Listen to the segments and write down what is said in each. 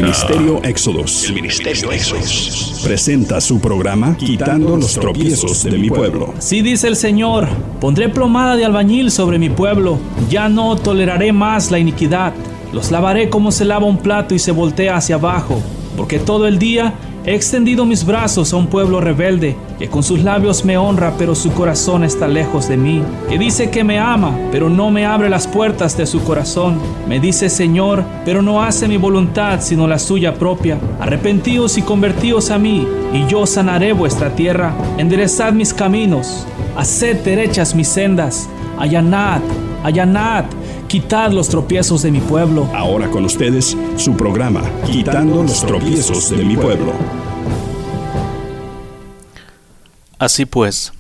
Ministerio Éxodos. El Ministerio Éxodos presenta su programa Quitando los tropiezos de mi pueblo. Así dice el Señor: pondré plomada de albañil sobre mi pueblo. Ya no toleraré más la iniquidad. Los lavaré como se lava un plato y se voltea hacia abajo, porque todo el día he extendido mis brazos a un pueblo rebelde, que con sus labios me honra, pero su corazón está lejos de mí, que dice que me ama, pero no me abre las puertas de su corazón. Me dice Señor, pero no hace mi voluntad, sino la suya propia. Arrepentíos y convertíos a mí, y yo sanaré vuestra tierra. Enderezad mis caminos, haced derechas mis sendas. Allanad, allanad, quitad los tropiezos de mi pueblo. Ahora con ustedes, su programa Quitando los tropiezos de mi pueblo. Así pues,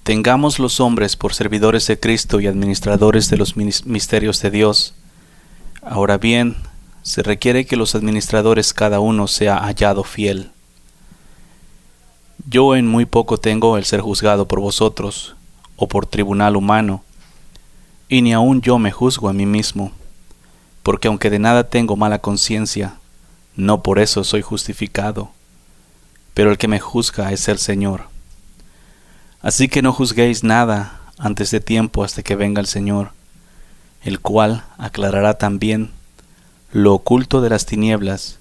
tengamos los hombres por servidores de Cristo y administradores de los misterios de Dios. Ahora bien, se requiere que los administradores cada uno sea hallado fiel. Yo en muy poco tengo el ser juzgado por vosotros, o por tribunal humano, y ni aun yo me juzgo a mí mismo, porque aunque de nada tengo mala conciencia, no por eso soy justificado, pero el que me juzga es el Señor. Así que no juzguéis nada antes de tiempo hasta que venga el Señor, el cual aclarará también lo oculto de las tinieblas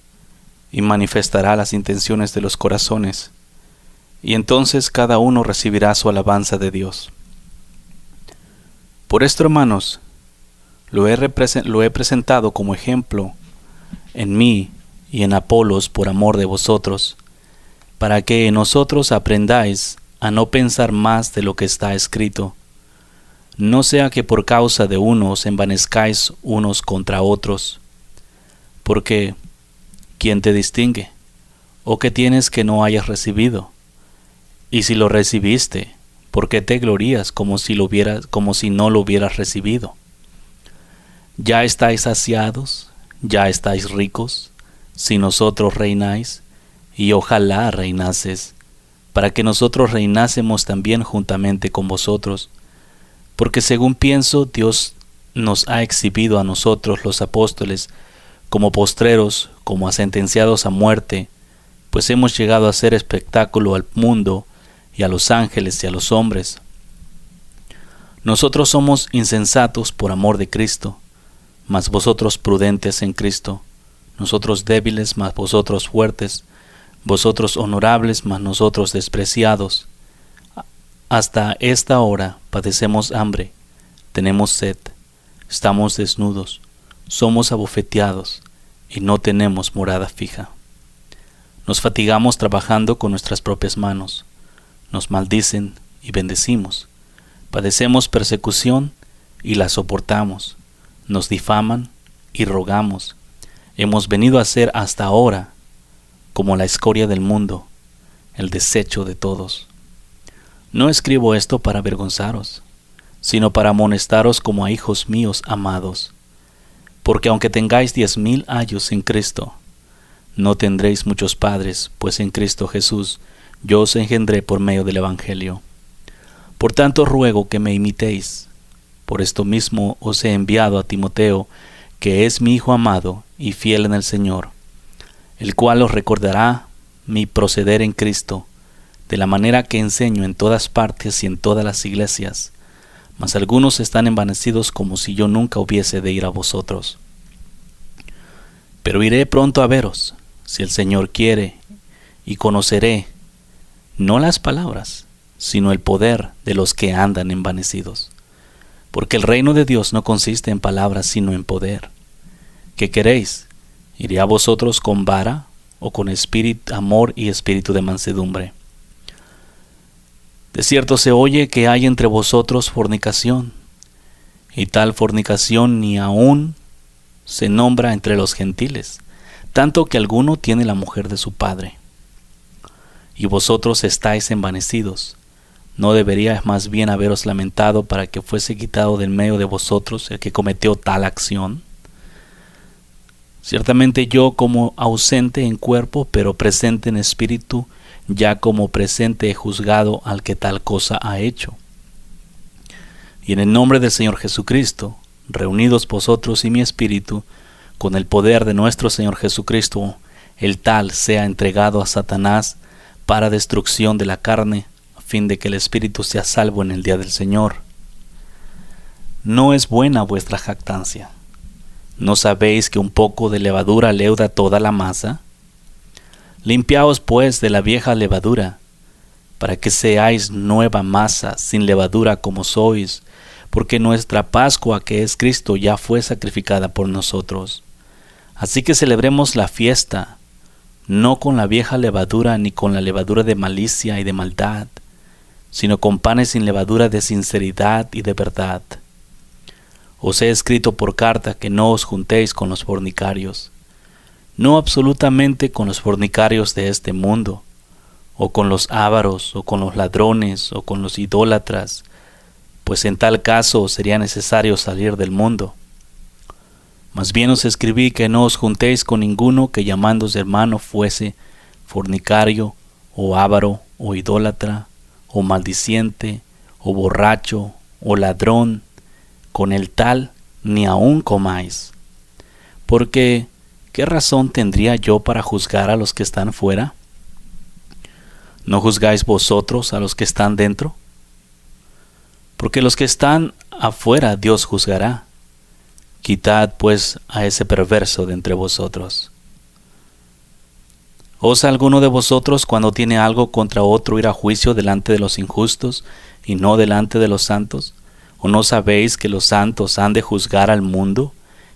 y manifestará las intenciones de los corazones, y entonces cada uno recibirá su alabanza de Dios. Por esto, hermanos, lo he presentado como ejemplo en mí y en Apolos por amor de vosotros, para que en nosotros aprendáis a no pensar más de lo que está escrito, no sea que por causa de uno os envanezcáis unos contra otros. Porque, ¿quién te distingue? ¿O qué tienes que no hayas recibido? Y si lo recibiste, ¿por qué te glorías como si no lo hubieras recibido? ¿Ya estáis saciados? ¿Ya estáis ricos? Si nosotros reináis, y ojalá reinases, para que nosotros reinásemos también juntamente con vosotros. Porque según pienso, Dios nos ha exhibido a nosotros los apóstoles como postreros, como a sentenciados a muerte, pues hemos llegado a ser espectáculo al mundo y a los ángeles y a los hombres. Nosotros somos insensatos por amor de Cristo, mas vosotros prudentes en Cristo, nosotros débiles, mas vosotros fuertes, vosotros honorables, mas nosotros despreciados. Hasta esta hora padecemos hambre, tenemos sed, estamos desnudos, somos abofeteados y no tenemos morada fija. Nos fatigamos trabajando con nuestras propias manos, nos maldicen y bendecimos, padecemos persecución y la soportamos, nos difaman y rogamos. Hemos venido a ser hasta ahora como la escoria del mundo, el desecho de todos. No escribo esto para avergonzaros, sino para amonestaros como a hijos míos amados. Porque aunque tengáis 10,000 años en Cristo, no tendréis muchos padres, pues en Cristo Jesús yo os engendré por medio del Evangelio. Por tanto ruego que me imitéis. Por esto mismo os he enviado a Timoteo, que es mi hijo amado y fiel en el Señor, el cual os recordará mi proceder en Cristo, de la manera que enseño en todas partes y en todas las iglesias, mas algunos están envanecidos como si yo nunca hubiese de ir a vosotros. Pero iré pronto a veros, si el Señor quiere, y conoceré, no las palabras, sino el poder de los que andan envanecidos. Porque el reino de Dios no consiste en palabras, sino en poder. ¿Qué queréis? ¿Iré a vosotros con vara, o con espíritu, amor y espíritu de mansedumbre? De cierto se oye que hay entre vosotros fornicación, y tal fornicación ni aún se nombra entre los gentiles, tanto que alguno tiene la mujer de su padre. Y vosotros estáis envanecidos. ¿No deberíais más bien haberos lamentado para que fuese quitado del medio de vosotros el que cometió tal acción? Ciertamente yo, como ausente en cuerpo, pero presente en espíritu, ya como presente he juzgado al que tal cosa ha hecho. Y en el nombre del Señor Jesucristo, reunidos vosotros y mi espíritu, con el poder de nuestro Señor Jesucristo, el tal sea entregado a Satanás para destrucción de la carne, a fin de que el espíritu sea salvo en el día del Señor. No es buena vuestra jactancia. ¿No sabéis que un poco de levadura leuda toda la masa? Limpiaos pues de la vieja levadura, para que seáis nueva masa, sin levadura como sois, porque nuestra Pascua, que es Cristo, ya fue sacrificada por nosotros. Así que celebremos la fiesta, no con la vieja levadura ni con la levadura de malicia y de maldad, sino con panes sin levadura de sinceridad y de verdad. Os he escrito por carta que no os juntéis con los fornicarios, no absolutamente con los fornicarios de este mundo, o con los ávaros, o con los ladrones, o con los idólatras, pues en tal caso sería necesario salir del mundo. Más bien os escribí que no os juntéis con ninguno que llamándose hermano fuese fornicario, o avaro, o idólatra, o maldiciente, o borracho, o ladrón, con el tal ni aun comáis. Porque, ¿qué razón tendría yo para juzgar a los que están fuera? ¿No juzgáis vosotros a los que están dentro? Porque los que están afuera Dios juzgará. Quitad pues a ese perverso de entre vosotros. ¿Osa alguno de vosotros cuando tiene algo contra otro ir a juicio delante de los injustos y no delante de los santos? ¿O no sabéis que los santos han de juzgar al mundo?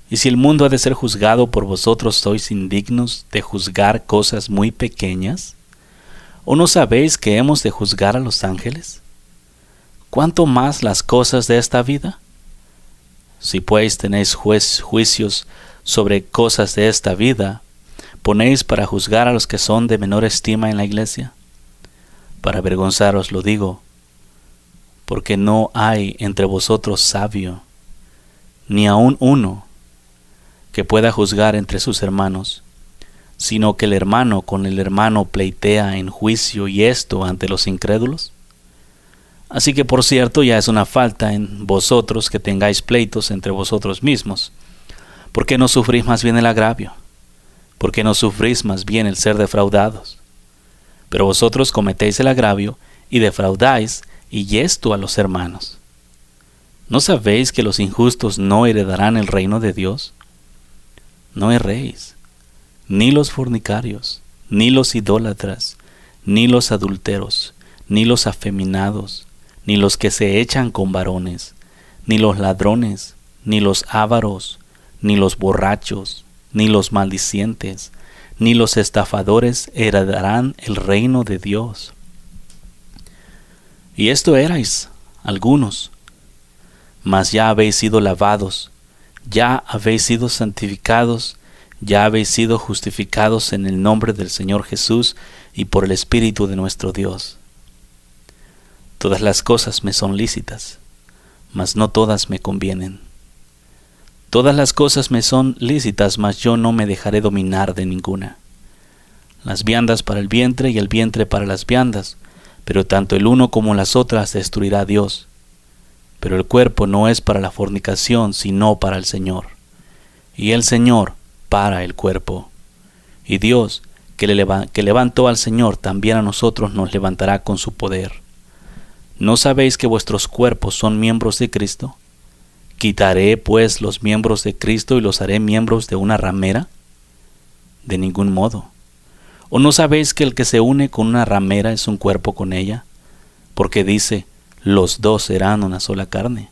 Y si el mundo ha de ser juzgado por vosotros, ¿sois indignos de juzgar cosas muy pequeñas? ¿O no sabéis que hemos de juzgar a los ángeles? ¿Cuánto más las cosas de esta vida? Si pues tenéis juicios sobre cosas de esta vida, ¿ponéis para juzgar a los que son de menor estima en la iglesia? Para avergonzaros lo digo, porque no hay entre vosotros sabio, ni aun uno, que pueda juzgar entre sus hermanos, sino que el hermano con el hermano pleitea en juicio, y esto ante los incrédulos. Así que por cierto ya es una falta en vosotros que tengáis pleitos entre vosotros mismos. ¿Por qué no sufrís más bien el agravio? ¿Por qué no sufrís más bien el ser defraudados? Pero vosotros cometéis el agravio y defraudáis, y esto a los hermanos. ¿No sabéis que los injustos no heredarán el reino de Dios? No erréis, ni los fornicarios, ni los idólatras, ni los adúlteros, ni los afeminados, ni los que se echan con varones, ni los ladrones, ni los ávaros, ni los borrachos, ni los maldicientes, ni los estafadores heredarán el reino de Dios. Y esto erais algunos, mas ya habéis sido lavados, ya habéis sido santificados, ya habéis sido justificados en el nombre del Señor Jesús y por el Espíritu de nuestro Dios. Todas las cosas me son lícitas, mas no todas me convienen. Todas las cosas me son lícitas, mas yo no me dejaré dominar de ninguna. Las viandas para el vientre y el vientre para las viandas, pero tanto el uno como las otras destruirá Dios. Pero el cuerpo no es para la fornicación, sino para el Señor, y el Señor para el cuerpo. Y Dios, que levantó al Señor, también a nosotros nos levantará con su poder. ¿No sabéis que vuestros cuerpos son miembros de Cristo? ¿Quitaré pues los miembros de Cristo y los haré miembros de una ramera? De ningún modo. ¿O no sabéis que el que se une con una ramera es un cuerpo con ella? Porque dice, los dos serán una sola carne.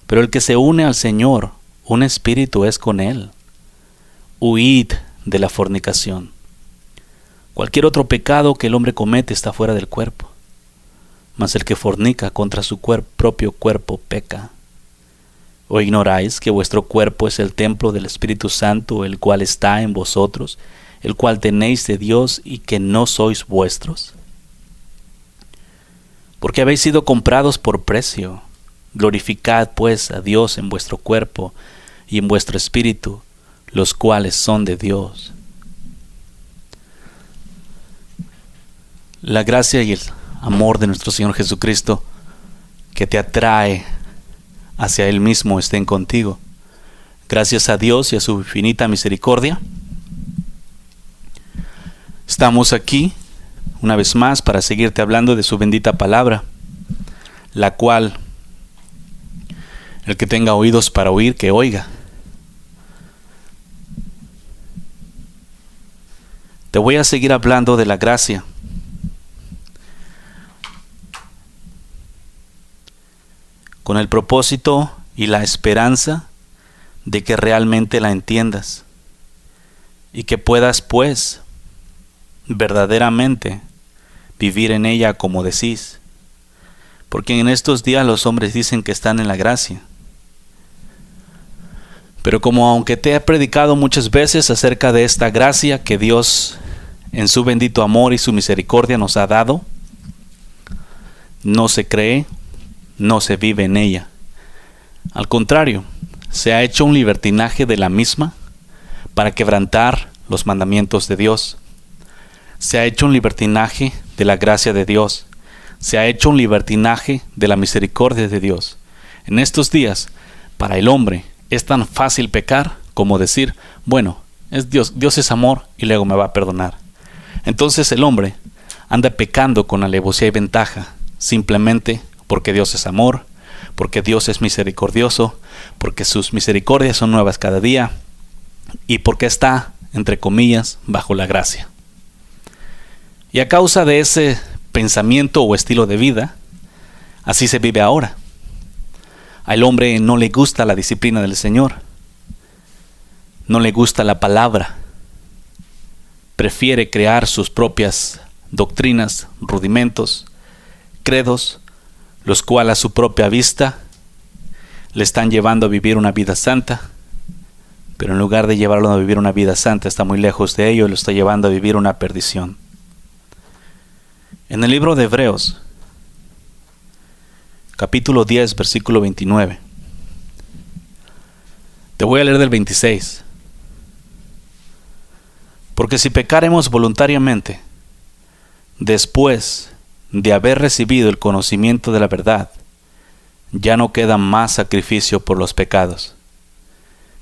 Pero el que se une al Señor, un espíritu es con él. Huid de la fornicación. Cualquier otro pecado que el hombre comete está fuera del cuerpo, mas el que fornica contra su propio cuerpo peca. ¿O ignoráis que vuestro cuerpo es el templo del Espíritu Santo, el cual está en vosotros, el cual tenéis de Dios, y que no sois vuestros? Porque habéis sido comprados por precio. Glorificad pues a Dios en vuestro cuerpo y en vuestro espíritu, los cuales son de Dios. La gracia y el amor de nuestro Señor Jesucristo, que te atrae hacia Él mismo, estén contigo. Gracias a Dios y a su infinita misericordia, estamos aquí una vez más para seguirte hablando de su bendita palabra, la cual el que tenga oídos para oír, que oiga. Te voy a seguir hablando de la gracia. Con el propósito y la esperanza de que realmente la entiendas y que puedas, pues, verdaderamente vivir en ella como decís. Porque en estos días los hombres dicen que están en la gracia. Pero como aunque te he predicado muchas veces acerca de esta gracia que Dios en su bendito amor y su misericordia nos ha dado, no se cree, no se vive en ella. Al contrario, se ha hecho un libertinaje de la misma para quebrantar los mandamientos de Dios. Se ha hecho un libertinaje de la gracia de Dios. Se ha hecho un libertinaje de la misericordia de Dios. En estos días, para el hombre, es tan fácil pecar como decir, bueno, es Dios es amor y luego me va a perdonar. Entonces el hombre anda pecando con alevosía y ventaja, simplemente porque Dios es amor, porque Dios es misericordioso, porque sus misericordias son nuevas cada día y porque está, entre comillas, bajo la gracia. Y a causa de ese pensamiento o estilo de vida, así se vive ahora. Al hombre no le gusta la disciplina del Señor, no le gusta la palabra, prefiere crear sus propias doctrinas, rudimentos, credos, los cuales a su propia vista le están llevando a vivir una vida santa, pero en lugar de llevarlo a vivir una vida santa, está muy lejos de ello y lo está llevando a vivir una perdición. En el libro de Hebreos, capítulo 10, versículo 29, te voy a leer del 26. Porque si pecaremos voluntariamente, después de haber recibido el conocimiento de la verdad, ya no queda más sacrificio por los pecados,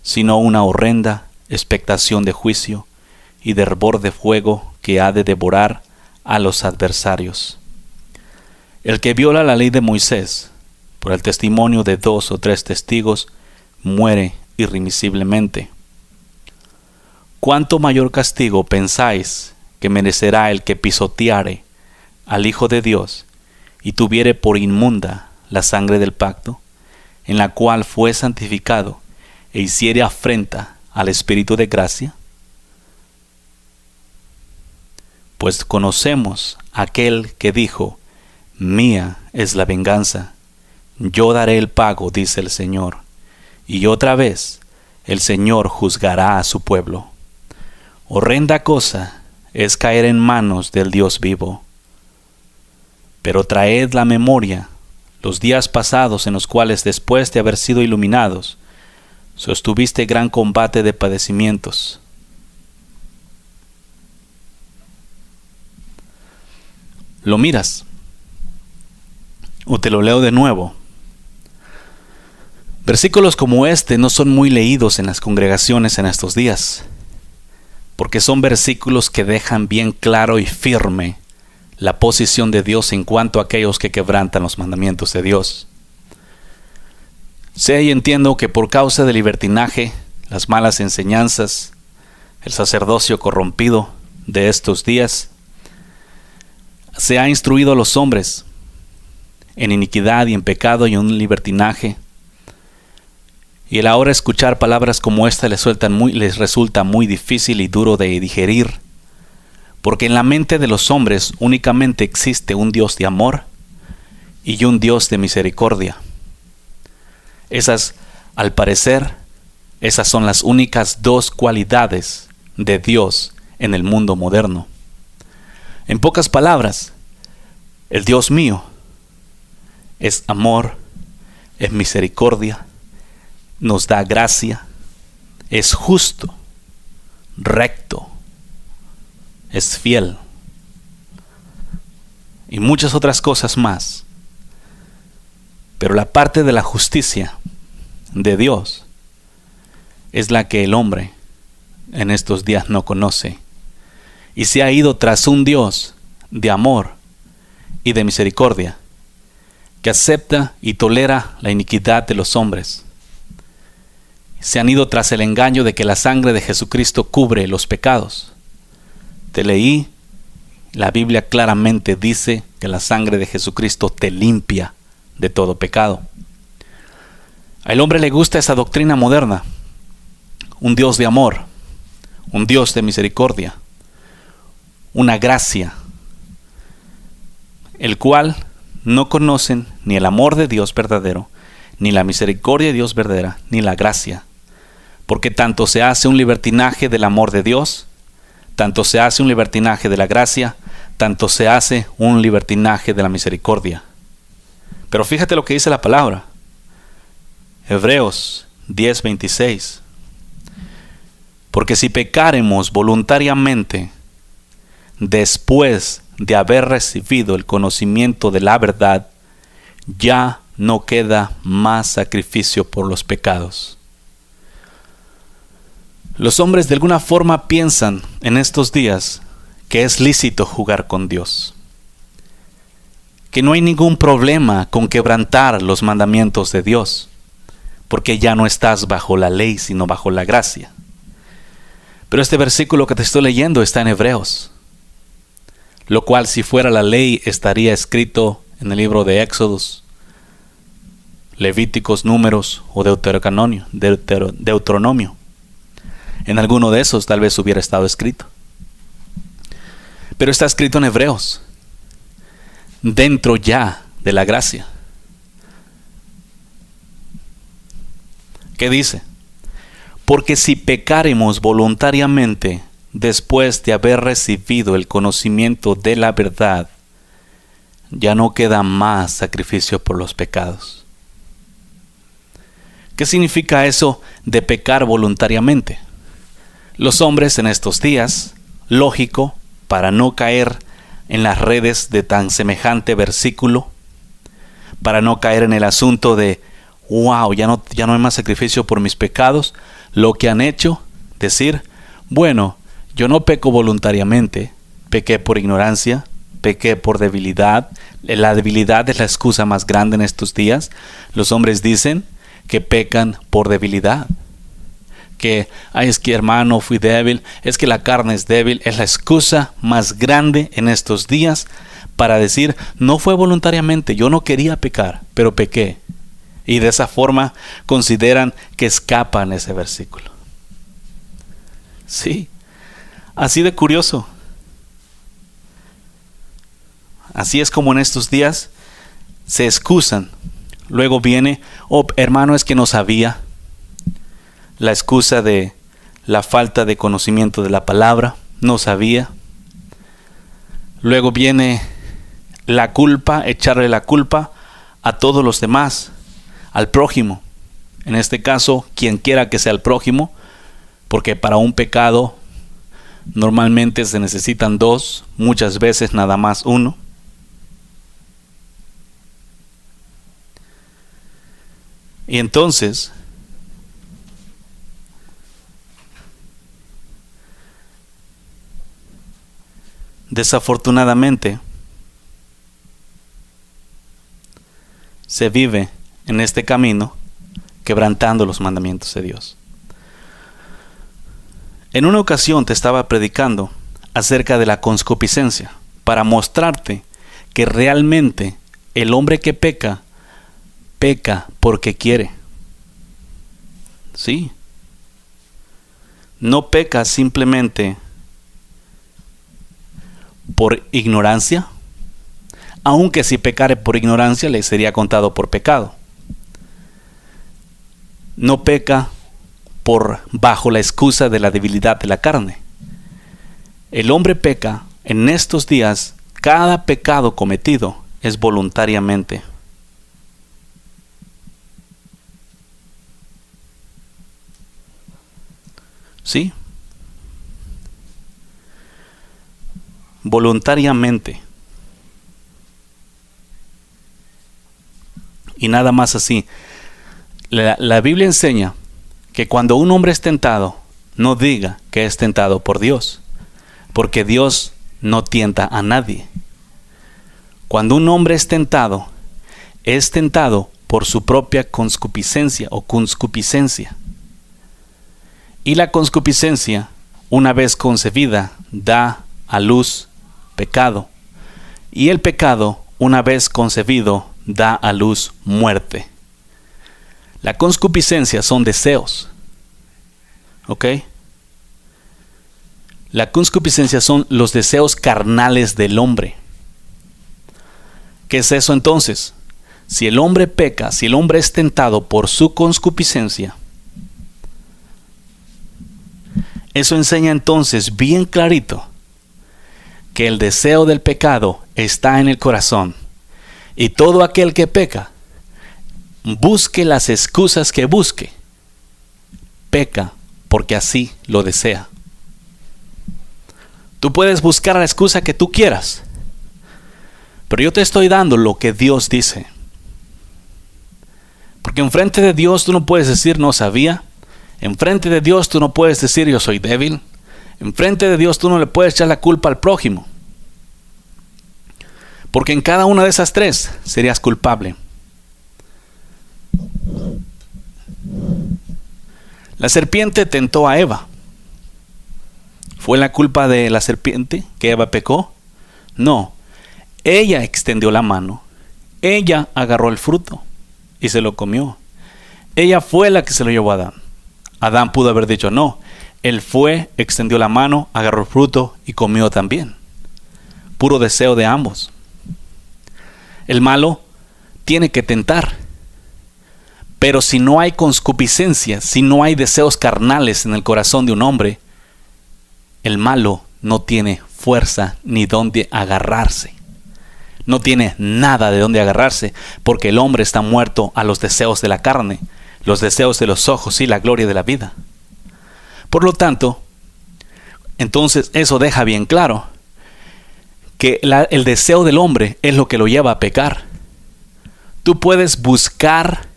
sino una horrenda expectación de juicio y de hervor de fuego que ha de devorar a los adversarios. El que viola la ley de Moisés, por el testimonio de 2 o 3 testigos, muere irremisiblemente. ¿Cuánto mayor castigo pensáis que merecerá el que pisoteare al Hijo de Dios y tuviere por inmunda la sangre del pacto, en la cual fue santificado e hiciere afrenta al Espíritu de gracia? Pues conocemos aquel que dijo, mía es la venganza, yo daré el pago, dice el Señor, y otra vez el Señor juzgará a su pueblo. Horrenda cosa es caer en manos del Dios vivo. Pero traed la memoria los días pasados en los cuales, después de haber sido iluminados, sostuviste gran combate de padecimientos. ¿Lo miras? ¿O te lo leo de nuevo? Versículos como este no son muy leídos en las congregaciones en estos días, porque son versículos que dejan bien claro y firme la posición de Dios en cuanto a aquellos que quebrantan los mandamientos de Dios. Sé y entiendo que por causa del libertinaje, las malas enseñanzas, el sacerdocio corrompido de estos días, se ha instruido a los hombres en iniquidad y en pecado y en libertinaje. Y el ahora escuchar palabras como esta les resulta muy difícil y duro de digerir, porque en la mente de los hombres únicamente existe un Dios de amor y un Dios de misericordia. Al parecer, esas son las únicas 2 cualidades de Dios en el mundo moderno. En pocas palabras, el Dios mío es amor, es misericordia, nos da gracia, es justo, recto, es fiel y muchas otras cosas más. Pero la parte de la justicia de Dios es la que el hombre en estos días no conoce, y se ha ido tras un Dios de amor y de misericordia, que acepta y tolera la iniquidad de los hombres. Se han ido tras el engaño de que la sangre de Jesucristo cubre los pecados. Te leí, la Biblia claramente dice que la sangre de Jesucristo te limpia de todo pecado. Al hombre le gusta esa doctrina moderna, un Dios de amor, un Dios de misericordia, una gracia, el cual no conocen ni el amor de Dios verdadero, ni la misericordia de Dios verdadera, ni la gracia, porque tanto se hace un libertinaje del amor de Dios, tanto se hace un libertinaje de la gracia, tanto se hace un libertinaje de la misericordia. Pero fíjate lo que dice la palabra. Hebreos 10:26. Porque si pecaremos voluntariamente después de haber recibido el conocimiento de la verdad, ya no queda más sacrificio por los pecados. Los hombres de alguna forma piensan en estos días que es lícito jugar con Dios, que no hay ningún problema con quebrantar los mandamientos de Dios, porque ya no estás bajo la ley, sino bajo la gracia. Pero este versículo que te estoy leyendo está en Hebreos, lo cual si fuera la ley estaría escrito en el libro de Éxodos, Levíticos, Números o Deuteronomio. En alguno de esos tal vez hubiera estado escrito. Pero está escrito en Hebreos, dentro ya de la gracia. ¿Qué dice? Porque si pecaremos voluntariamente después de haber recibido el conocimiento de la verdad, ya no queda más sacrificio por los pecados. ¿Qué significa eso de pecar voluntariamente? Los hombres en estos días, lógico, para no caer en las redes de tan semejante versículo, para no caer en el asunto de wow, ya no hay más sacrificio por mis pecados, lo que han hecho, decir, bueno, yo no peco voluntariamente, pequé por ignorancia, pequé por debilidad. La debilidad es la excusa más grande en estos días. Los hombres dicen que pecan por debilidad. Que, ay, es que hermano, fui débil, es que la carne es débil. Es la excusa más grande en estos días para decir, no fue voluntariamente, yo no quería pecar, pero pequé. Y de esa forma consideran que escapan ese versículo. Sí, así de curioso. Así es como en estos días se excusan. Luego viene, oh hermano, es que no sabía. La excusa de la falta de conocimiento de la palabra, no sabía. Luego viene la culpa, echarle la culpa a todos los demás, al prójimo. En este caso, quien quiera que sea el prójimo, porque para un pecado normalmente se necesitan dos, muchas veces nada más uno. Y entonces, desafortunadamente, se vive en este camino quebrantando los mandamientos de Dios. En una ocasión te estaba predicando acerca de la concupiscencia para mostrarte que realmente el hombre que peca porque quiere. Sí. No peca simplemente por ignorancia, aunque si pecare por ignorancia le sería contado por pecado. No peca bajo la excusa de la debilidad de la carne. El hombre peca en estos días, cada pecado cometido es voluntariamente. Sí. Voluntariamente. Y nada más así. La Biblia enseña que cuando un hombre es tentado, no diga que es tentado por Dios, porque Dios no tienta a nadie. Cuando un hombre es tentado por su propia concupiscencia o concupiscencia. Y la concupiscencia, una vez concebida, da a luz pecado. Y el pecado, una vez concebido, da a luz muerte. La concupiscencia son deseos. ¿Ok? La concupiscencia son los deseos carnales del hombre. ¿Qué es eso entonces? Si el hombre peca, si el hombre es tentado por su concupiscencia, eso enseña entonces bien clarito que el deseo del pecado está en el corazón. Y todo aquel que peca, busque las excusas que busque, peca porque así lo desea. Tú puedes buscar la excusa que tú quieras, pero yo te estoy dando lo que Dios dice. Porque enfrente de Dios tú no puedes decir no sabía. Enfrente de Dios tú no puedes decir yo soy débil. Enfrente de Dios tú no le puedes echar la culpa al prójimo. Porque en cada una de esas tres serías culpable. La serpiente tentó a Eva. ¿Fue la culpa de la serpiente que Eva pecó? No. Ella extendió la mano. Ella agarró el fruto y se lo comió. Ella fue la que se lo llevó a Adán. Adán pudo haber dicho no. Él fue, extendió la mano, agarró el fruto y comió también. Puro deseo de ambos. El malo tiene que tentar. Pero si no hay concupiscencia, si no hay deseos carnales en el corazón de un hombre, el malo no tiene fuerza ni dónde agarrarse. No tiene nada de dónde agarrarse, porque el hombre está muerto a los deseos de la carne, los deseos de los ojos y la gloria de la vida. Por lo tanto, entonces eso deja bien claro que el deseo del hombre es lo que lo lleva a pecar. Tú puedes buscar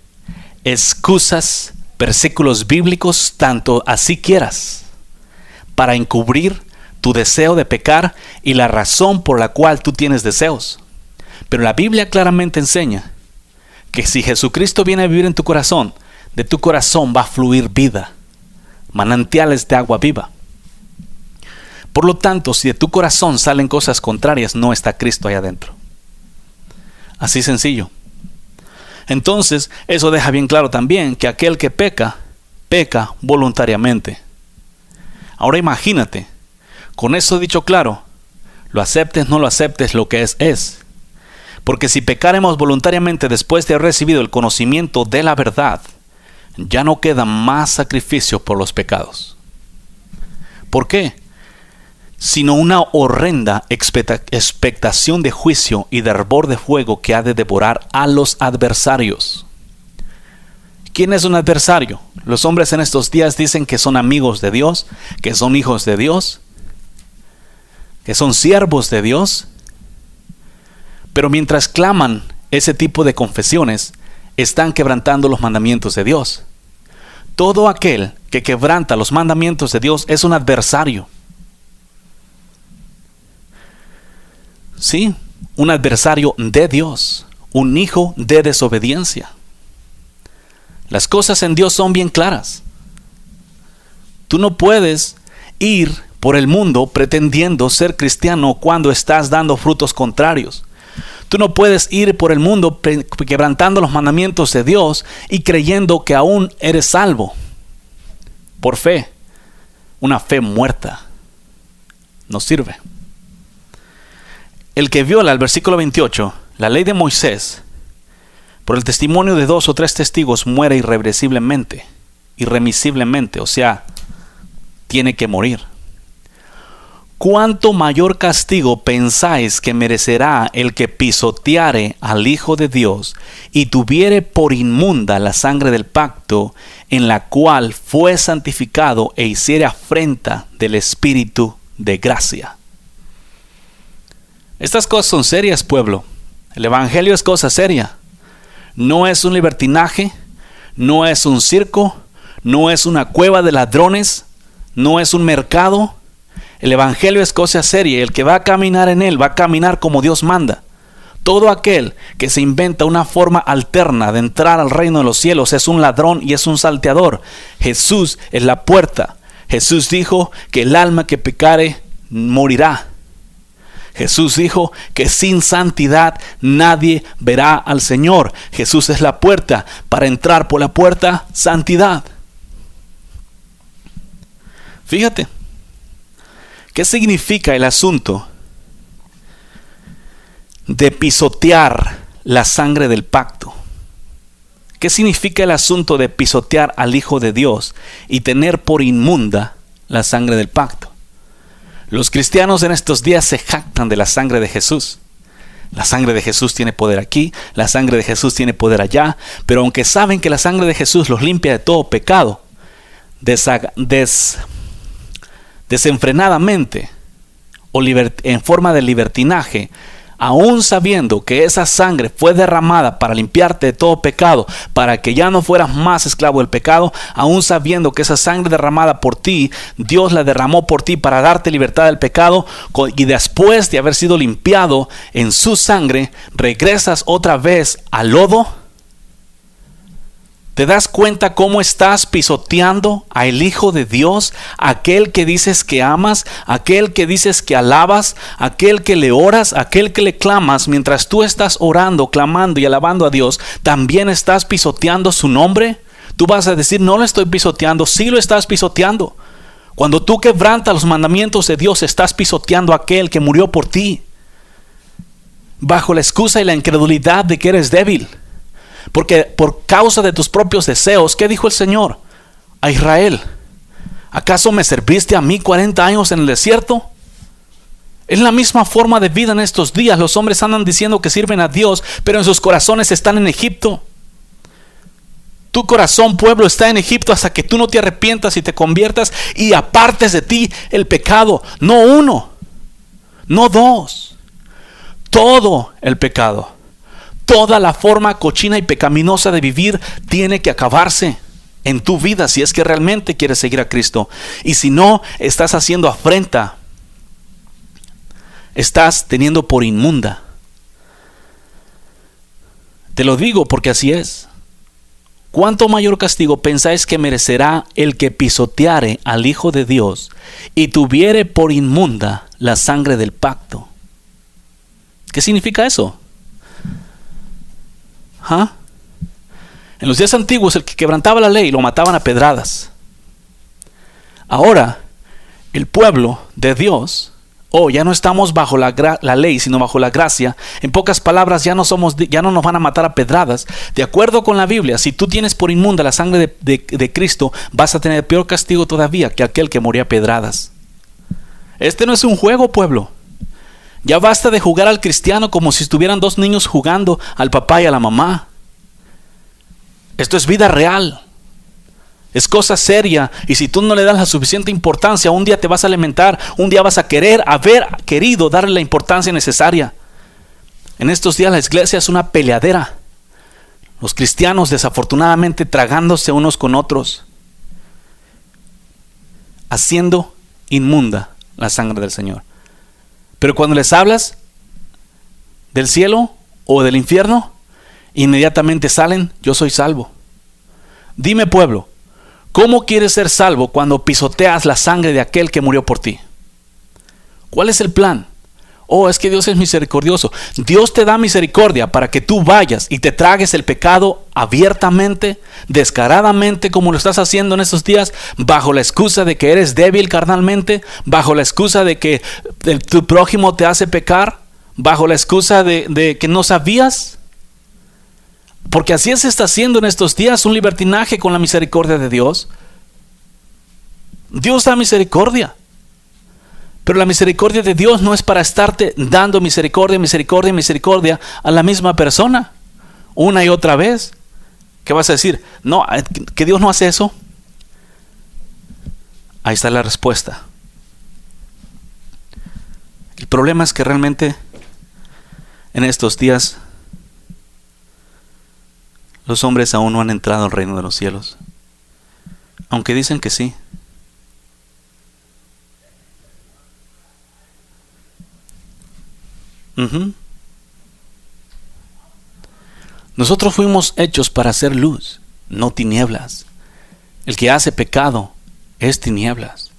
excusas, versículos bíblicos, tanto así quieras, para encubrir tu deseo de pecar y la razón por la cual tú tienes deseos. Pero la Biblia claramente enseña que si Jesucristo viene a vivir en tu corazón, de tu corazón va a fluir vida, manantiales de agua viva. Por lo tanto, si de tu corazón salen cosas contrarias, no está Cristo ahí adentro. Así sencillo. Entonces, eso deja bien claro también que aquel que peca, peca voluntariamente. Ahora imagínate, con eso dicho claro, lo aceptes, no lo aceptes, lo que es. Porque si pecáremos voluntariamente después de haber recibido el conocimiento de la verdad, ya no queda más sacrificio por los pecados. ¿Por qué? Sino una horrenda expectación de juicio y de hervor de fuego que ha de devorar a los adversarios. ¿Quién es un adversario? Los hombres en estos días dicen que son amigos de Dios, que son hijos de Dios, que son siervos de Dios. Pero mientras claman ese tipo de confesiones, están quebrantando los mandamientos de Dios. Todo aquel que quebranta los mandamientos de Dios es un adversario. Sí, un adversario de Dios, un hijo de desobediencia. Las cosas en Dios son bien claras. Tú no puedes ir por el mundo pretendiendo ser cristiano cuando estás dando frutos contrarios. Tú no puedes ir por el mundo quebrantando los mandamientos de Dios y creyendo que aún eres salvo por fe. Una fe muerta no sirve. El que viola el versículo 28, la ley de Moisés, por el testimonio de 2 o 3 testigos muere irremisiblemente, o sea, tiene que morir. ¿Cuánto mayor castigo pensáis que merecerá el que pisoteare al Hijo de Dios y tuviere por inmunda la sangre del pacto en la cual fue santificado e hiciere afrenta del Espíritu de gracia? Estas cosas son serias, pueblo. El Evangelio es cosa seria. No es un libertinaje, no es un circo, no es una cueva de ladrones, no es un mercado. El Evangelio es cosa seria. El que va a caminar en él va a caminar como Dios manda. Todo aquel que se inventa una forma alterna de entrar al reino de los cielos es un ladrón y es un salteador. Jesús es la puerta. Jesús dijo que el alma que pecare morirá. Jesús dijo que sin santidad nadie verá al Señor. Jesús es la puerta. Para entrar por la puerta, santidad. Fíjate, ¿qué significa el asunto de pisotear la sangre del pacto? ¿Qué significa el asunto de pisotear al Hijo de Dios y tener por inmunda la sangre del pacto? Los cristianos en estos días se jactan de la sangre de Jesús. La sangre de Jesús tiene poder aquí, la sangre de Jesús tiene poder allá, pero aunque saben que la sangre de Jesús los limpia de todo pecado, desenfrenadamente o en forma de libertinaje, aún sabiendo que esa sangre fue derramada para limpiarte de todo pecado, para que ya no fueras más esclavo del pecado, aún sabiendo que esa sangre derramada por ti, Dios la derramó por ti para darte libertad del pecado, y después de haber sido limpiado en su sangre, regresas otra vez al lodo. ¿Te das cuenta cómo estás pisoteando al Hijo de Dios? Aquel que dices que amas, aquel que dices que alabas, aquel que le oras, aquel que le clamas. Mientras tú estás orando, clamando y alabando a Dios, ¿también estás pisoteando su nombre? Tú vas a decir, no lo estoy pisoteando. Sí lo estás pisoteando. Cuando tú quebrantas los mandamientos de Dios, estás pisoteando a aquel que murió por ti, bajo la excusa y la incredulidad de que eres débil. Porque por causa de tus propios deseos, ¿qué dijo el Señor a Israel? ¿Acaso me serviste a mí 40 años en el desierto? Es la misma forma de vida en estos días. Los hombres andan diciendo que sirven a Dios, pero en sus corazones están en Egipto. Tu corazón, pueblo, está en Egipto hasta que tú no te arrepientas y te conviertas y apartes de ti el pecado. No uno, no dos, todo el pecado. Toda la forma cochina y pecaminosa de vivir tiene que acabarse en tu vida si es que realmente quieres seguir a Cristo. Y si no, estás haciendo afrenta. Estás teniendo por inmunda. Te lo digo porque así es. ¿Cuánto mayor castigo pensáis que merecerá el que pisoteare al Hijo de Dios y tuviere por inmunda la sangre del pacto? ¿Qué significa eso? En los días antiguos el que quebrantaba la ley lo mataban a pedradas. Ahora el pueblo de Dios, ya no estamos bajo la ley, sino bajo la gracia. En pocas palabras, ya no nos van a matar a pedradas. De acuerdo con la Biblia, si tú tienes por inmunda la sangre de Cristo, vas a tener peor castigo todavía que aquel que moría a pedradas. Este no es un juego, pueblo. Ya basta de jugar al cristiano como si estuvieran dos niños jugando al papá y a la mamá. Esto es vida real. Es cosa seria. Y si tú no le das la suficiente importancia, un día te vas a lamentar. Un día vas a haber querido darle la importancia necesaria. En estos días la iglesia es una peleadera. Los cristianos desafortunadamente tragándose unos con otros, haciendo inmunda la sangre del Señor. Pero cuando les hablas del cielo o del infierno, inmediatamente salen, yo soy salvo. Dime, pueblo, ¿cómo quieres ser salvo cuando pisoteas la sangre de aquel que murió por ti? ¿Cuál es el plan? Es que Dios es misericordioso. Dios te da misericordia para que tú vayas y te tragues el pecado abiertamente, descaradamente, como lo estás haciendo en estos días, bajo la excusa de que eres débil carnalmente, bajo la excusa de que tu prójimo te hace pecar, bajo la excusa de que no sabías. Porque así se está haciendo en estos días, un libertinaje con la misericordia de Dios. Dios da misericordia. Pero la misericordia de Dios no es para estarte dando misericordia a la misma persona una y otra vez. ¿Qué vas a decir? No, que Dios no hace eso. Ahí está la respuesta. El problema es que realmente en estos días los hombres aún no han entrado al reino de los cielos. Aunque dicen que sí. Nosotros fuimos hechos para hacer luz, no tinieblas. El que hace pecado es tinieblas.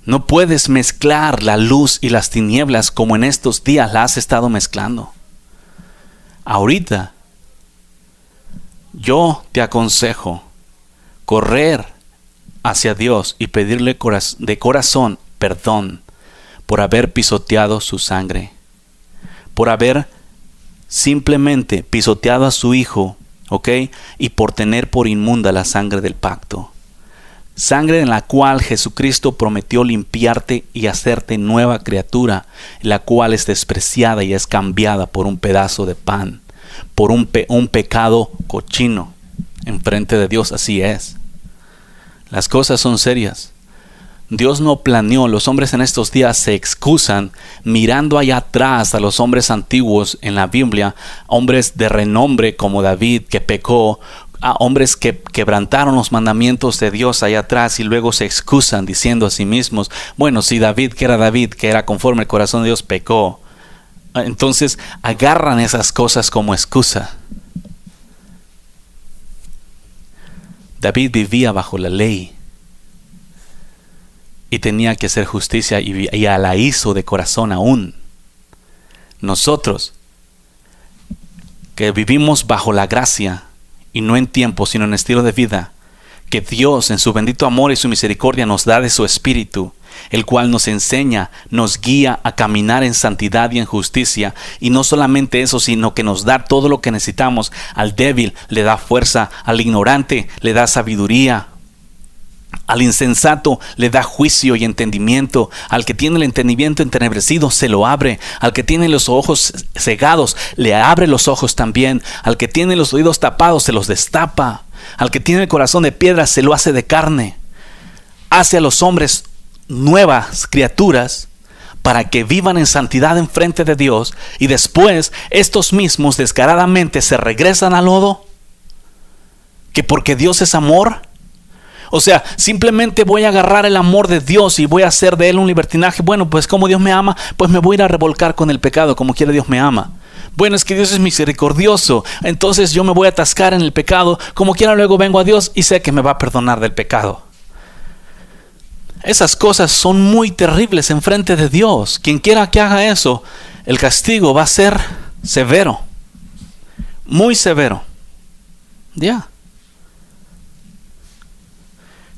No puedes mezclar la luz y las tinieblas como en estos días la has estado mezclando. Ahorita, yo te aconsejo correr hacia Dios y pedirle de corazón perdón por haber pisoteado su sangre, por haber simplemente pisoteado a su hijo, ¿ok? Y por tener por inmunda la sangre del pacto. Sangre en la cual Jesucristo prometió limpiarte y hacerte nueva criatura, la cual es despreciada y es cambiada por un pedazo de pan, por un pecado cochino enfrente de Dios. Así es. Las cosas son serias. Dios no planeó. Los hombres en estos días se excusan mirando allá atrás a los hombres antiguos en la Biblia, hombres de renombre como David que pecó, a hombres que quebrantaron los mandamientos de Dios allá atrás, y luego se excusan diciendo a sí mismos, bueno, si David, que era conforme al corazón de Dios, pecó. Entonces agarran esas cosas como excusa. David vivía bajo la ley y tenía que hacer justicia, y la hizo de corazón aún. Nosotros, que vivimos bajo la gracia, y no en tiempo, sino en estilo de vida, que Dios en su bendito amor y su misericordia nos da de su Espíritu, el cual nos enseña, nos guía a caminar en santidad y en justicia. Y no solamente eso, sino que nos da todo lo que necesitamos. Al débil le da fuerza, al ignorante le da sabiduría, al insensato le da juicio y entendimiento, al que tiene el entendimiento entenebrecido se lo abre, al que tiene los ojos cegados le abre los ojos también, al que tiene los oídos tapados se los destapa, al que tiene el corazón de piedra se lo hace de carne. Hace a los hombres nuevas criaturas para que vivan en santidad en frente de Dios, y después estos mismos descaradamente se regresan al lodo, que porque Dios es amor. O sea, simplemente voy a agarrar el amor de Dios y voy a hacer de él un libertinaje. Bueno, pues como Dios me ama, pues me voy a ir a revolcar con el pecado como quiera Dios me ama. Bueno, es que Dios es misericordioso, entonces yo me voy a atascar en el pecado, como quiera luego vengo a Dios y sé que me va a perdonar del pecado. Esas cosas son muy terribles en frente de Dios. Quien quiera que haga eso, el castigo va a ser severo, muy severo. Ya.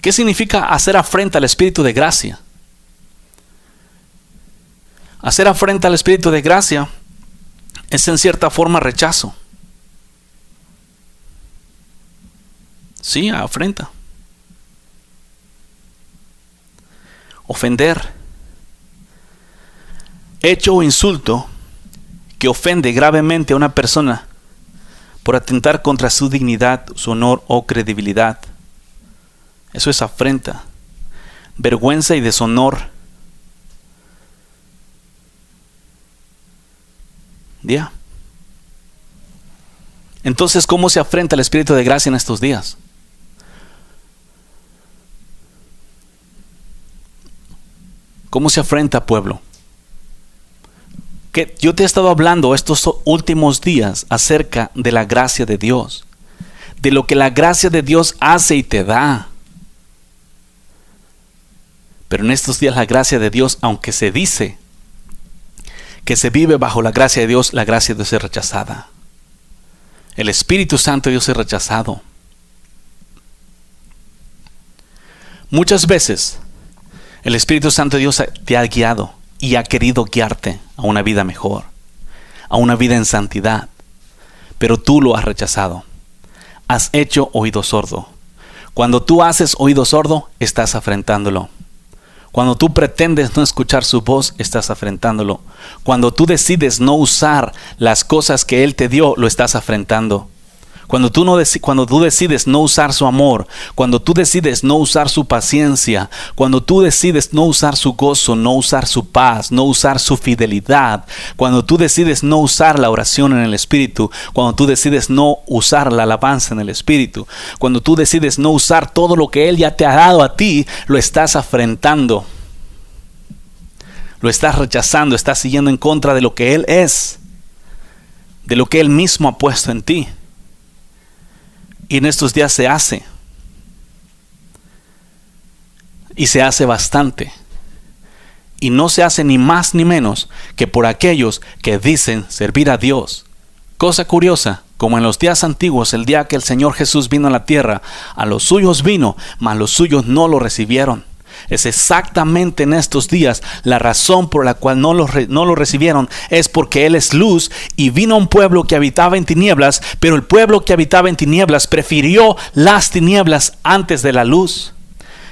¿Qué significa hacer afrenta al Espíritu de gracia? Hacer afrenta al Espíritu de gracia es en cierta forma rechazo. Sí, afrenta. Ofender. Hecho o insulto que ofende gravemente a una persona por atentar contra su dignidad, su honor o credibilidad. Eso es afrenta, vergüenza y deshonor. Ya. Entonces, ¿cómo se afrenta el Espíritu de gracia en estos días? ¿Cómo se afrenta, pueblo? Que yo te he estado hablando estos últimos días acerca de la gracia de Dios, de lo que la gracia de Dios hace y te da. Pero en estos días la gracia de Dios, aunque se dice que se vive bajo la gracia de Dios, la gracia de Dios es rechazada. El Espíritu Santo de Dios es rechazado. Muchas veces el Espíritu Santo de Dios te ha guiado y ha querido guiarte a una vida mejor, a una vida en santidad, pero tú lo has rechazado. Has hecho oído sordo. Cuando tú haces oído sordo, estás afrentándolo. Cuando tú pretendes no escuchar su voz, estás afrentándolo. Cuando tú decides no usar las cosas que Él te dio, lo estás afrentando. Cuando tú decides no usar su amor, cuando tú decides no usar su paciencia, cuando tú decides no usar su gozo, no usar su paz, no usar su fidelidad, cuando tú decides no usar la oración en el Espíritu, cuando tú decides no usar la alabanza en el Espíritu, cuando tú decides no usar todo lo que Él ya te ha dado a ti, lo estás afrentando, lo estás rechazando, estás siguiendo en contra de lo que Él es, de lo que Él mismo ha puesto en ti. Y en estos días se hace. Y se hace bastante. Y no se hace ni más ni menos que por aquellos que dicen servir a Dios. Cosa curiosa, como en los días antiguos, el día que el Señor Jesús vino a la tierra, a los suyos vino, mas los suyos no lo recibieron. Es exactamente en estos días la razón por la cual no lo recibieron, es porque Él es luz y vino a un pueblo que habitaba en tinieblas, pero el pueblo que habitaba en tinieblas prefirió las tinieblas antes de la luz.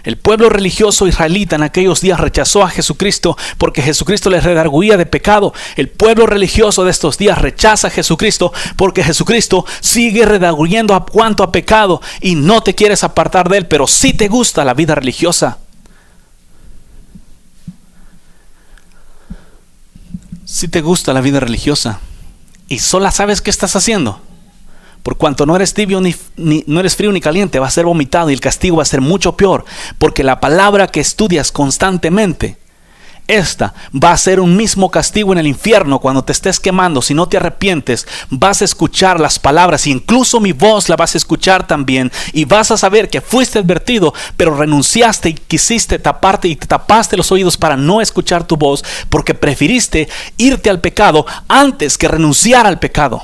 El pueblo religioso israelita en aquellos días rechazó a Jesucristo porque Jesucristo les redarguía de pecado. El pueblo religioso de estos días rechaza a Jesucristo porque Jesucristo sigue redarguyendo a cuanto a pecado y no te quieres apartar de Él, pero sí te gusta la vida religiosa. Si te gusta la vida religiosa y solo sabes qué estás haciendo, por cuanto no eres tibio no eres frío ni caliente, va a ser vomitado y el castigo va a ser mucho peor, porque la palabra que estudias constantemente, esta va a ser un mismo castigo en el infierno cuando te estés quemando. Si no te arrepientes, vas a escuchar las palabras, incluso mi voz la vas a escuchar también, y vas a saber que fuiste advertido, pero renunciaste y quisiste taparte y te tapaste los oídos para no escuchar tu voz, porque preferiste irte al pecado antes que renunciar al pecado.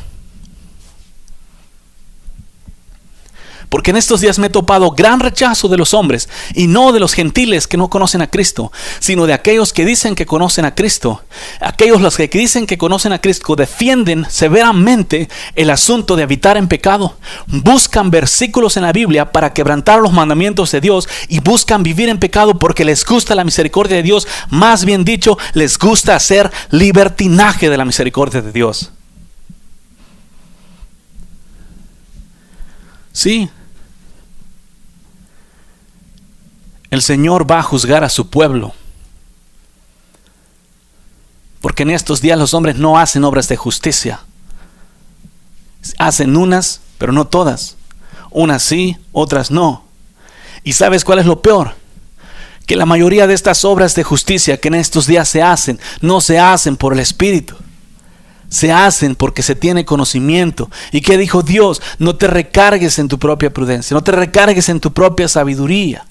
Porque en estos días me he topado gran rechazo de los hombres, y no de los gentiles que no conocen a Cristo, sino de aquellos que dicen que conocen a Cristo. Aquellos los que dicen que conocen a Cristo defienden severamente el asunto de habitar en pecado. Buscan versículos en la Biblia para quebrantar los mandamientos de Dios y buscan vivir en pecado porque les gusta la misericordia de Dios. Más bien dicho, les gusta hacer libertinaje de la misericordia de Dios. Sí, el Señor va a juzgar a su pueblo, porque en estos días los hombres no hacen obras de justicia. Hacen unas, pero no todas. Unas sí, otras no. ¿Y sabes cuál es lo peor? Que la mayoría de estas obras de justicia que en estos días se hacen, no se hacen por el Espíritu. Se hacen porque se tiene conocimiento. ¿Y qué dijo Dios? No te recargues en tu propia prudencia, no te recargues en tu propia sabiduría.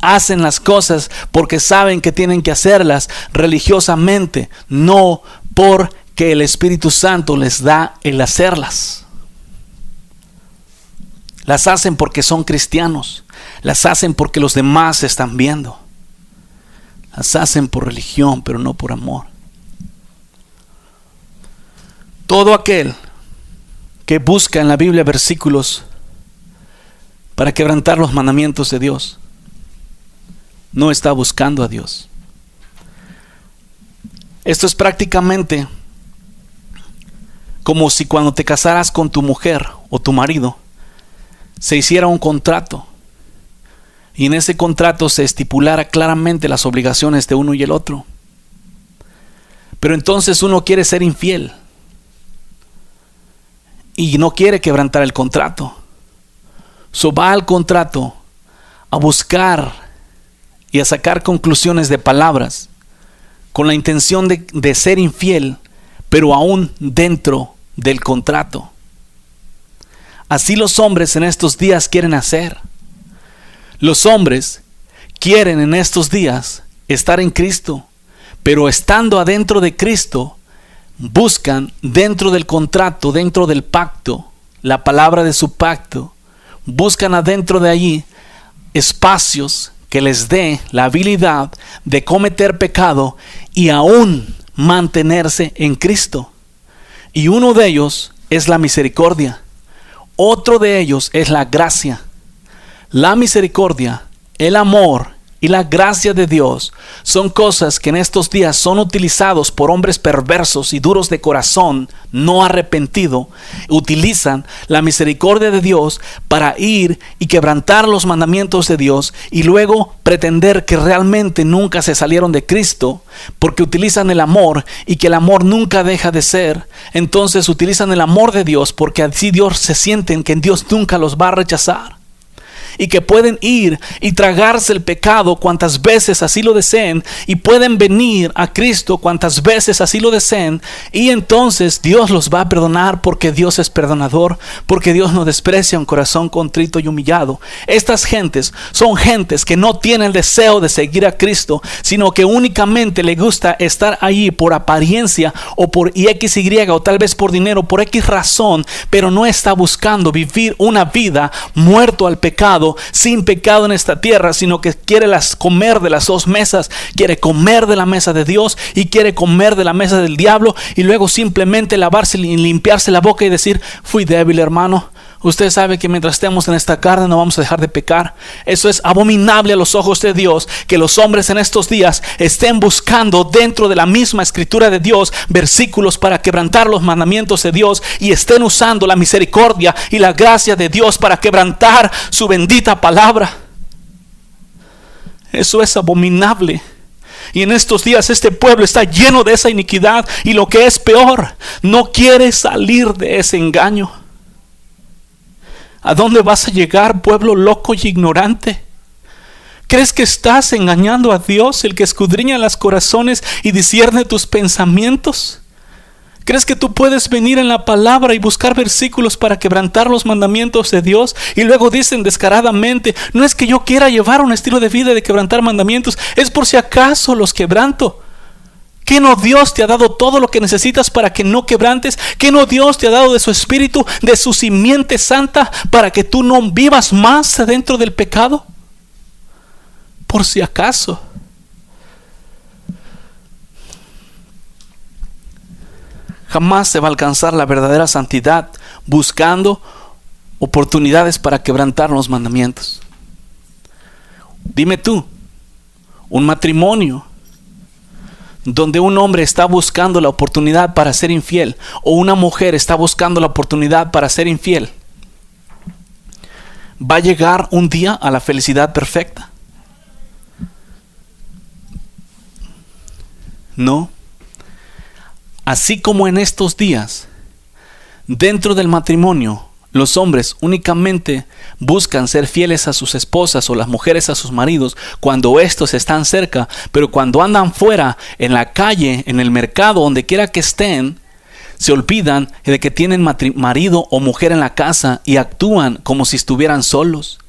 Hacen las cosas porque saben que tienen que hacerlas religiosamente, no porque el Espíritu Santo les da el hacerlas. Las hacen porque son cristianos, las hacen porque los demás están viendo, las hacen por religión, pero no por amor. Todo aquel que busca en la Biblia versículos para quebrantar los mandamientos de Dios, no está buscando a Dios. Esto es prácticamente como si cuando te casaras con tu mujer o tu marido, se hiciera un contrato y en ese contrato se estipulara claramente las obligaciones de uno y el otro. Pero entonces uno quiere ser infiel y no quiere quebrantar el contrato. So va al contrato a buscar y a sacar conclusiones de palabras con la intención de ser infiel, pero aún dentro del contrato. Así los hombres en estos días quieren hacer. Los hombres quieren en estos días estar en Cristo, pero estando adentro de Cristo, buscan dentro del contrato, dentro del pacto, la palabra de su pacto, buscan adentro de allí espacios que les dé la habilidad de cometer pecado y aún mantenerse en Cristo. Y uno de ellos es la misericordia. Otro de ellos es la gracia. La misericordia, el amor y la gracia de Dios son cosas que en estos días son utilizados por hombres perversos y duros de corazón, no arrepentido. Utilizan la misericordia de Dios para ir y quebrantar los mandamientos de Dios y luego pretender que realmente nunca se salieron de Cristo, porque utilizan el amor y que el amor nunca deja de ser. Entonces utilizan el amor de Dios porque así Dios se sienten que Dios nunca los va a rechazar. Y que pueden ir y tragarse el pecado cuantas veces así lo deseen, y pueden venir a Cristo cuantas veces así lo deseen, y entonces Dios los va a perdonar, porque Dios es perdonador, porque Dios no desprecia un corazón contrito y humillado. Estas gentes son gentes que no tienen el deseo de seguir a Cristo, sino que únicamente le gusta estar allí por apariencia o por X, Y, o tal vez por dinero, por X razón, pero no está buscando vivir una vida muerto al pecado, sin pecado en esta tierra, sino que quiere comer de las dos mesas. Quiere comer de la mesa de Dios y quiere comer de la mesa del diablo, y luego simplemente lavarse y limpiarse la boca y decir: fui débil, hermano. Usted sabe que mientras estemos en esta carne no vamos a dejar de pecar. Eso es abominable a los ojos de Dios, que los hombres en estos días estén buscando dentro de la misma escritura de Dios versículos para quebrantar los mandamientos de Dios, y estén usando la misericordia y la gracia de Dios para quebrantar su bendita palabra. Eso es abominable. Y en estos días este pueblo está lleno de esa iniquidad, y lo que es peor, no quiere salir de ese engaño. ¿A dónde vas a llegar, pueblo loco y ignorante? ¿Crees que estás engañando a Dios, el que escudriña los corazones y discierne tus pensamientos? ¿Crees que tú puedes venir en la palabra y buscar versículos para quebrantar los mandamientos de Dios? Y luego dicen descaradamente: no es que yo quiera llevar un estilo de vida de quebrantar mandamientos, es por si acaso los quebranto. ¿Qué no Dios te ha dado todo lo que necesitas para que no quebrantes? ¿Qué no Dios te ha dado de su espíritu, de su simiente santa, para que tú no vivas más dentro del pecado? Por si acaso. Jamás se va a alcanzar la verdadera santidad buscando oportunidades para quebrantar los mandamientos. Dime tú, un matrimonio donde un hombre está buscando la oportunidad para ser infiel, o una mujer está buscando la oportunidad para ser infiel, ¿va a llegar un día a la felicidad perfecta? No. Así como en estos días, dentro del matrimonio, los hombres únicamente buscan ser fieles a sus esposas, o las mujeres a sus maridos cuando estos están cerca, pero cuando andan fuera, en la calle, en el mercado, donde quiera que estén, se olvidan de que tienen marido o mujer en la casa y actúan como si estuvieran solos.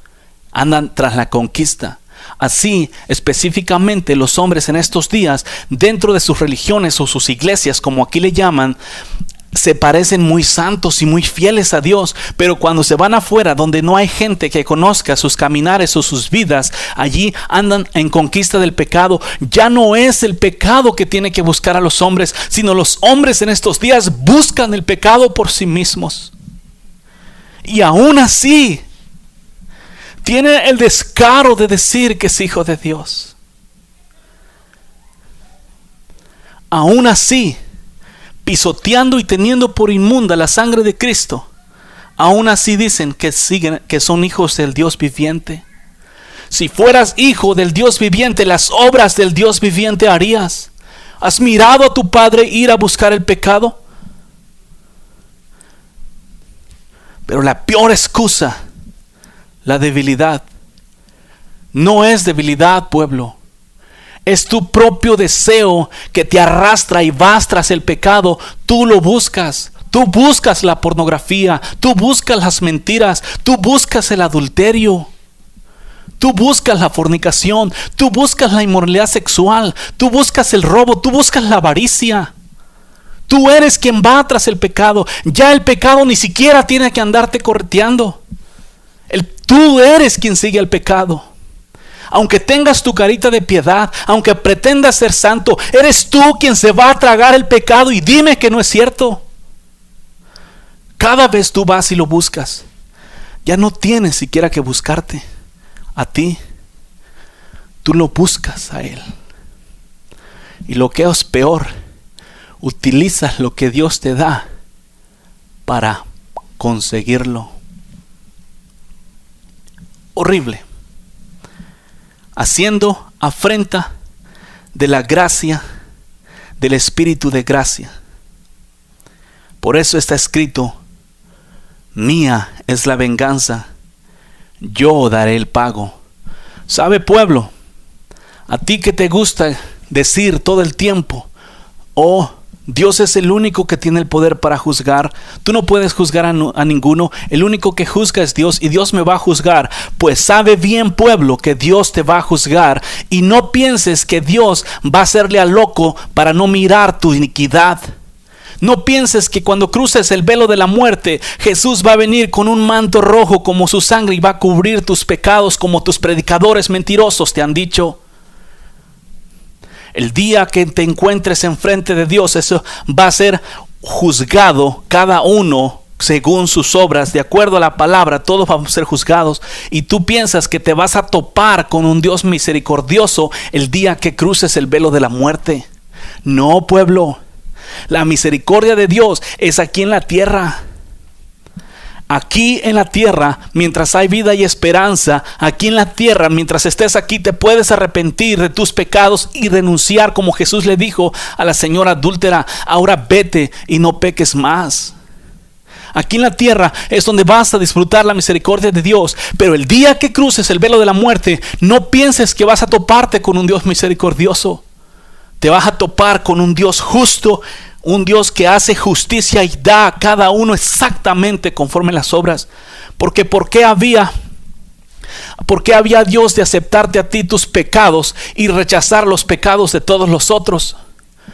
Andan tras la conquista. Así específicamente los hombres en estos días, dentro de sus religiones o sus iglesias, como aquí le llaman, se parecen muy santos y muy fieles a Dios, pero cuando se van afuera, donde no hay gente que conozca sus caminares o sus vidas, allí andan en conquista del pecado. Ya no es el pecado que tiene que buscar a los hombres, sino los hombres en estos días buscan el pecado por sí mismos. Y aún así tiene el descaro de decir que es hijo de Dios. Aún así, pisoteando y teniendo por inmunda la sangre de Cristo, aún así dicen que son hijos del Dios viviente. Si fueras hijo del Dios viviente, las obras del Dios viviente harías. ¿Has mirado a tu padre ir a buscar el pecado? Pero la peor excusa, la debilidad. No es debilidad, pueblo. Es tu propio deseo que te arrastra y vas tras el pecado. Tú lo buscas. Tú buscas la pornografía. Tú buscas las mentiras. Tú buscas el adulterio. Tú buscas la fornicación. Tú buscas la inmoralidad sexual. Tú buscas el robo. Tú buscas la avaricia. Tú eres quien va tras el pecado. Ya el pecado ni siquiera tiene que andarte correteando. Tú eres quien sigue el pecado. Aunque tengas tu carita de piedad, aunque pretendas ser santo, eres tú quien se va a tragar el pecado, y dime que no es cierto. Cada vez tú vas y lo buscas. Ya no tienes siquiera que buscarte a ti. tú lo buscas a Él. Y lo que es peor, utilizas lo que Dios te da para conseguirlo. Horrible. Haciendo afrenta de la gracia, del Espíritu de gracia. Por eso está escrito: mía es la venganza, yo daré el pago. ¿Sabe, pueblo? A ti que te gusta decir todo el tiempo: oh, Dios es el único que tiene el poder para juzgar. Tú no puedes juzgar a ninguno. El único que juzga es Dios, y Dios me va a juzgar. Pues sabe bien, pueblo, que Dios te va a juzgar. Y no pienses que Dios va a hacerle al loco para no mirar tu iniquidad. No pienses que cuando cruces el velo de la muerte, Jesús va a venir con un manto rojo como su sangre y va a cubrir tus pecados como tus predicadores mentirosos te han dicho. El día que te encuentres enfrente de Dios, eso va a ser juzgado cada uno según sus obras, de acuerdo a la palabra. Todos vamos a ser juzgados. Y tú piensas que te vas a topar con un Dios misericordioso el día que cruces el velo de la muerte. No, pueblo. La misericordia de Dios es aquí en la tierra. Aquí en la tierra, mientras hay vida y esperanza, aquí en la tierra, mientras estés aquí, te puedes arrepentir de tus pecados y renunciar, como Jesús le dijo a la señora adúltera: ahora vete y no peques más. Aquí en la tierra es donde vas a disfrutar la misericordia de Dios. Pero el día que cruces el velo de la muerte, no pienses que vas a toparte con un Dios misericordioso. Te vas a topar con un Dios justo, un Dios que hace justicia y da a cada uno exactamente conforme las obras. Porque ¿por qué había Dios de aceptarte a ti tus pecados y rechazar los pecados de todos los otros?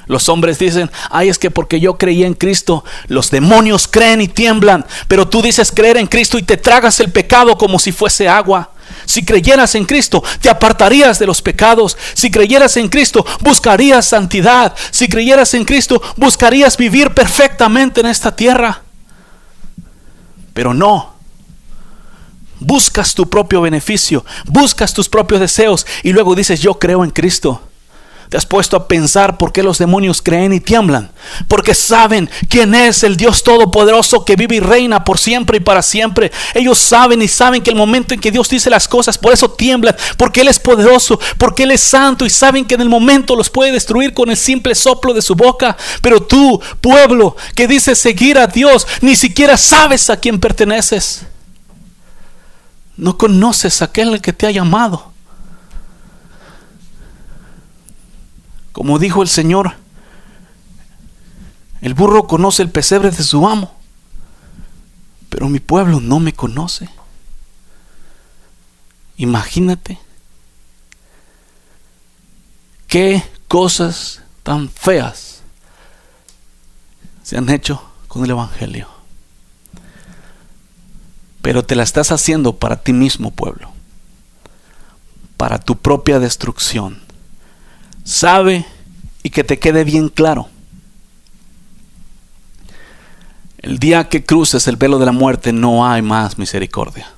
Los hombres dicen: ay, es que porque yo creí en Cristo, los demonios creen y tiemblan. Pero tú dices creer en Cristo y te tragas el pecado como si fuese agua. Si creyeras en Cristo, te apartarías de los pecados. Si creyeras en Cristo, buscarías santidad. Si creyeras en Cristo, buscarías vivir perfectamente en esta tierra. Pero no. Buscas tu propio beneficio, buscas tus propios deseos y luego dices: yo creo en Cristo. ¿Te has puesto a pensar por qué los demonios creen y tiemblan? Porque saben quién es el Dios Todopoderoso que vive y reina por siempre y para siempre. Ellos saben que el momento en que Dios dice las cosas, por eso tiemblan, porque Él es poderoso, porque Él es santo, y saben que en el momento los puede destruir con el simple soplo de su boca. Pero tú, pueblo, que dices seguir a Dios, ni siquiera sabes a quién perteneces. No conoces a aquel que te ha llamado. Como dijo el Señor, el burro conoce el pesebre de su amo, pero mi pueblo no me conoce. Imagínate qué cosas tan feas se han hecho con el Evangelio. Pero te la estás haciendo para ti mismo, pueblo, para tu propia destrucción. Sabe, y que te quede bien claro: el día que cruces el velo de la muerte no hay más misericordia.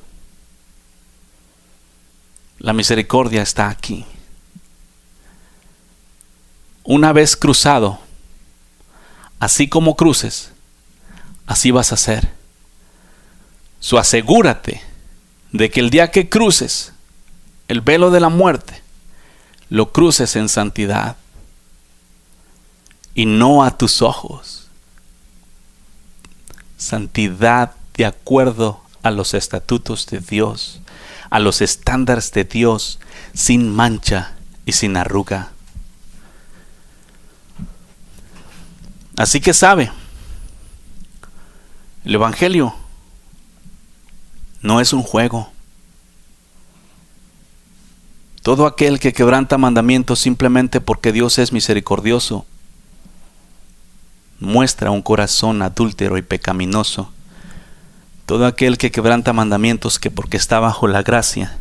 La misericordia está aquí. Una vez cruzado, así como cruces, así vas a ser. Asegúrate de que el día que cruces el velo de la muerte, lo cruces en santidad y no a tus ojos. Santidad de acuerdo a los estatutos de Dios, a los estándares de Dios, sin mancha y sin arruga. Así que sabe, el Evangelio no es un juego. Todo aquel que quebranta mandamientos simplemente porque Dios es misericordioso muestra un corazón adúltero y pecaminoso. Todo aquel que quebranta mandamientos que porque está bajo la gracia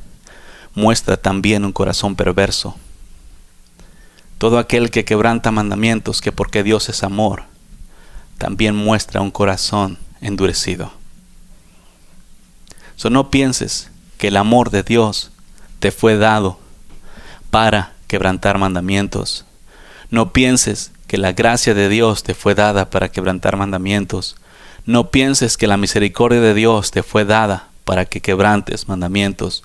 muestra también un corazón perverso. Todo aquel que quebranta mandamientos que porque Dios es amor también muestra un corazón endurecido. No pienses que el amor de Dios te fue dado para quebrantar mandamientos. No pienses que la gracia de Dios te fue dada para quebrantar mandamientos. No pienses que la misericordia de Dios te fue dada para que quebrantes mandamientos.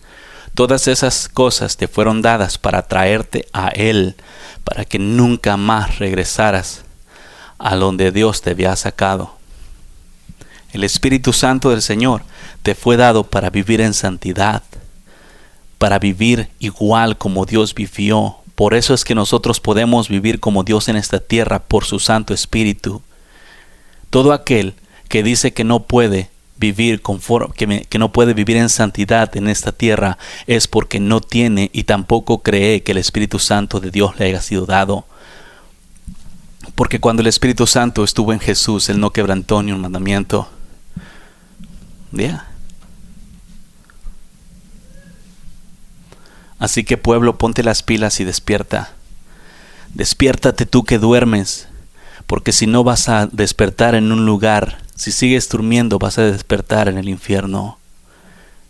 Todas esas cosas te fueron dadas para traerte a Él, para que nunca más regresaras a donde Dios te había sacado. El Espíritu Santo del Señor te fue dado para vivir en santidad, para vivir igual como Dios vivió. Por eso es que nosotros podemos vivir como Dios en esta tierra por su Santo Espíritu. Todo aquel que dice que no puede vivir que no puede vivir en santidad en esta tierra es porque no tiene y tampoco cree que el Espíritu Santo de Dios le haya sido dado. Porque cuando el Espíritu Santo estuvo en Jesús, Él no quebrantó ni un mandamiento. Así que, pueblo, ponte las pilas y despierta. Despiértate tú que duermes, porque si no vas a despertar en un lugar, si sigues durmiendo vas a despertar en el infierno.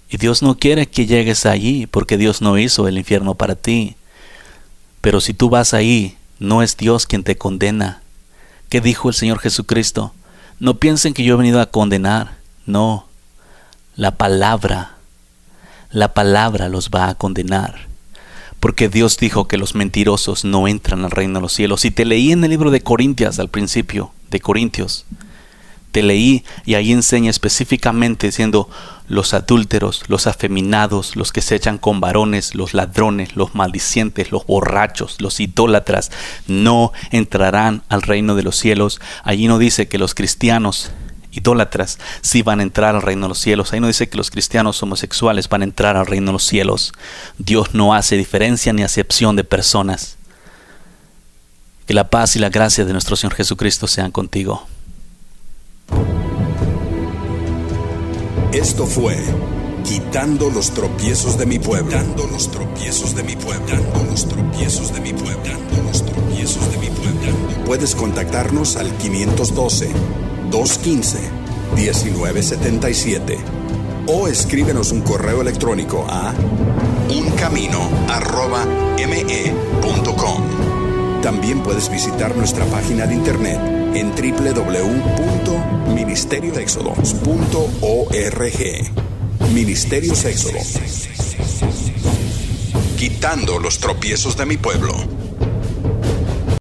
Y Dios no quiere que llegues allí, porque Dios no hizo el infierno para ti. Pero si tú vas ahí, no es Dios quien te condena. ¿Qué dijo el Señor Jesucristo? No piensen que yo he venido a condenar. No, la palabra los va a condenar. Porque Dios dijo que los mentirosos no entran al reino de los cielos. Y te leí en el libro de Corintios al principio, de Corintios. Te leí y ahí enseña específicamente diciendo los adúlteros, los afeminados, los que se echan con varones, los ladrones, los maldicientes, los borrachos, los idólatras, no entrarán al reino de los cielos. Allí no dice que los cristianos idólatras sí van a entrar al reino de los cielos. Ahí no dice que los cristianos homosexuales van a entrar al reino de los cielos. Dios no hace diferencia ni acepción de personas. Que la paz y la gracia de nuestro Señor Jesucristo sean contigo. Esto fue Quitando los tropiezos de mi pueblo. Quitando los tropiezos de mi pueblo. Quitando los tropiezos de mi pueblo. Quitando los tropiezos de mi pueblo. Puedes contactarnos al 512-215-1977 o escríbenos un correo electrónico a uncamino@me.com. También puedes visitar nuestra página de internet en www.ministeriosexodos.org. Ministerios Éxodo. Quitando los tropiezos de mi pueblo.